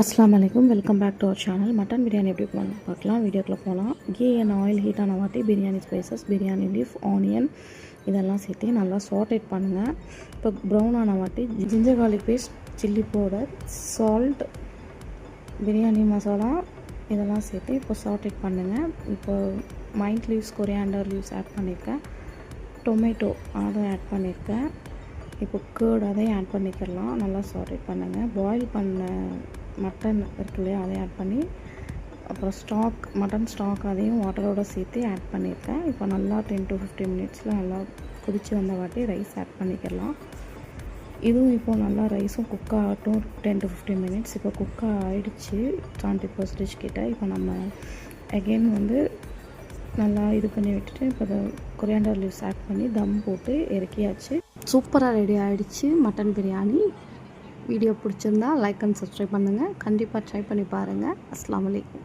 அஸ்ஸலாமு அலைக்கும். Welcome back to our channel. Mutton biryani எப்படி பார்க்கலாம். வீடியோக்குள்ளே போகலாம். கீ அண்ட் ஆயில் ஹீட் ஆன வாட்டி biryani spices, biryani leaf, onion இதெல்லாம் சேர்த்து நல்லா சாட்டேட் பண்ணுங்கள். இப்போ ப்ரௌன் ஆன வாட்டி ginger garlic paste, chilli powder, salt, biryani masala இதெல்லாம் சேர்த்து இப்போ சாட்டேட் பண்ணுங்கள். இப்போ mint leaves, coriander leaves add பண்ணியிருக்கேன். டொமேட்டோ அதுவும் ஆட் பண்ணியிருக்கேன். இப்போ கேர்ட் அதையும் ஆட் பண்ணிக்கலாம். நல்லா சாட்டேட் பண்ணுங்கள். பாயில் பண்ண மட்டன் இருக்கு இல்லையா, அதையும் ஆட் பண்ணி, அப்புறம் மட்டன் ஸ்டாக் அதையும் வாட்டரோடு சேர்த்து ஆட் பண்ணியிருக்கேன். இப்போ நல்லா 10 to 15 மினிட்ஸில் நல்லா கொதித்து வந்த வாட்டி ரைஸ் ஆட் பண்ணிக்கலாம். இதுவும் இப்போது நல்லா ரைஸும் குக் ஆகட்டும். 10 to 15 மினிட்ஸ் இப்போ குக் ஆகிடுச்சு 70% கிட்ட. இப்போ நம்ம அகெயின் நல்லா இது பண்ணி விட்டுட்டு இப்போ கொரியாண்டர் லீவ்ஸ் ஆட் பண்ணி தம் போட்டு இறக்கியாச்சு. சூப்பராக ரெடி ஆகிடுச்சு மட்டன் பிரியாணி. வீடியோ பிடிச்சிருந்தா லைக் அண்ட் சப்ஸ்கிரைப் பண்ணுங்கள். கண்டிப்பாக ட்ரை பண்ணி பாருங்கள். அஸ்ஸலாமு அலைக்கும்.